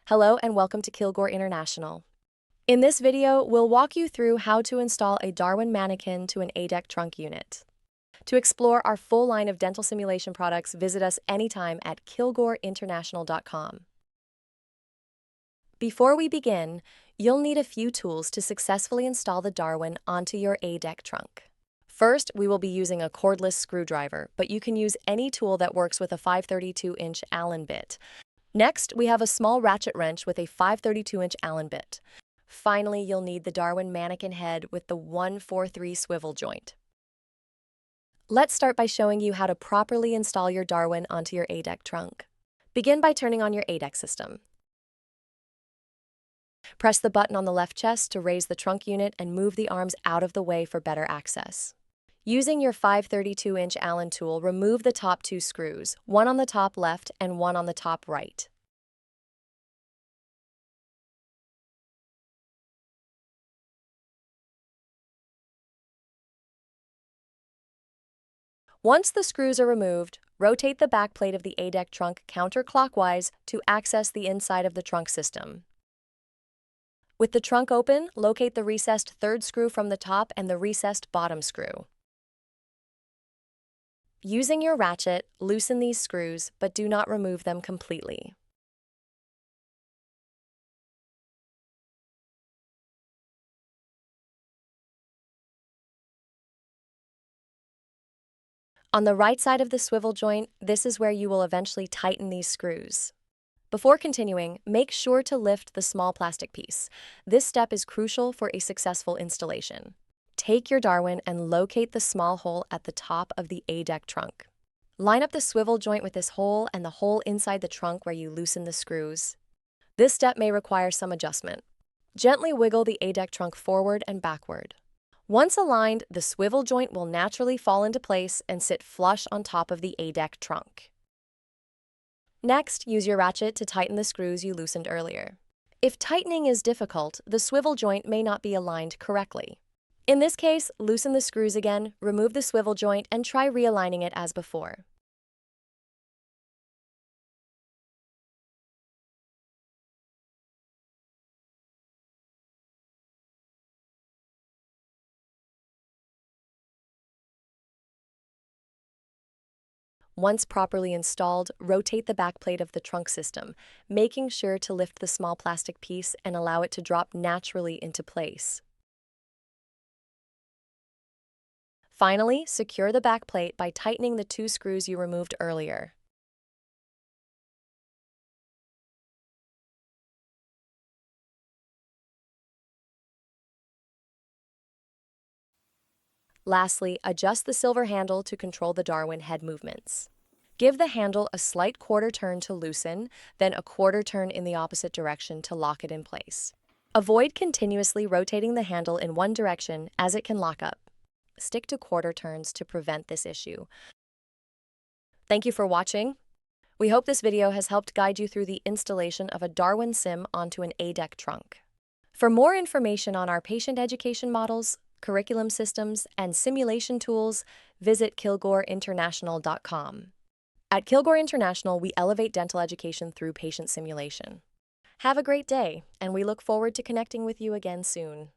Hello and welcome to Kilgore International. In this video, we'll walk you through how to install a Darwin Manikin to an A-Dec trunk unit. To explore our full line of dental simulation products, visit us anytime at kilgoreinternational.com. Before we begin, you'll need a few tools to successfully install the Darwin onto your A-Dec trunk. First, we will be using a cordless screwdriver, but you can use any tool that works with a 532-inch Allen bit. Next, we have a small ratchet wrench with a 532-inch Allen bit. Finally, you'll need the Darwin Manikin head with the 143 swivel joint. Let's start by showing you how to properly install your Darwin onto your A-Dec trunk. Begin by turning on your A-Dec system. Press the button on the left chest to raise the trunk unit and move the arms out of the way for better access. Using your 532-inch Allen tool, remove the top two screws, one on the top left and one on the top right. Once the screws are removed, rotate the back plate of the A-Dec trunk counterclockwise to access the inside of the trunk system. With the trunk open, locate the recessed third screw from the top and the recessed bottom screw. Using your ratchet, loosen these screws, but do not remove them completely. On the right side of the swivel joint, this is where you will eventually tighten these screws. Before continuing, make sure to lift the small plastic piece. This step is crucial for a successful installation. Take your Darwin and locate the small hole at the top of the A-Dec trunk. Line up the swivel joint with this hole and the hole inside the trunk where you loosen the screws. This step may require some adjustment. Gently wiggle the A-Dec trunk forward and backward. Once aligned, the swivel joint will naturally fall into place and sit flush on top of the A-Dec trunk. Next, use your ratchet to tighten the screws you loosened earlier. If tightening is difficult, the swivel joint may not be aligned correctly. In this case, loosen the screws again, remove the swivel joint, and try realigning it as before. Once properly installed, rotate the back plate of the trunk system, making sure to lift the small plastic piece and allow it to drop naturally into place. Finally, secure the back plate by tightening the two screws you removed earlier. Lastly, adjust the silver handle to control the Darwin head movements. Give the handle a slight quarter turn to loosen, then a quarter turn in the opposite direction to lock it in place. Avoid continuously rotating the handle in one direction as it can lock up. Stick to quarter turns to prevent this issue. Thank you for watching. We hope this video has helped guide you through the installation of a Darwin Sim onto an A-Dec trunk. For more information on our patient education models, curriculum systems, and simulation tools, visit kilgoreinternational.com. At Kilgore International, we elevate dental education through patient simulation. Have a great day, and we look forward to connecting with you again soon.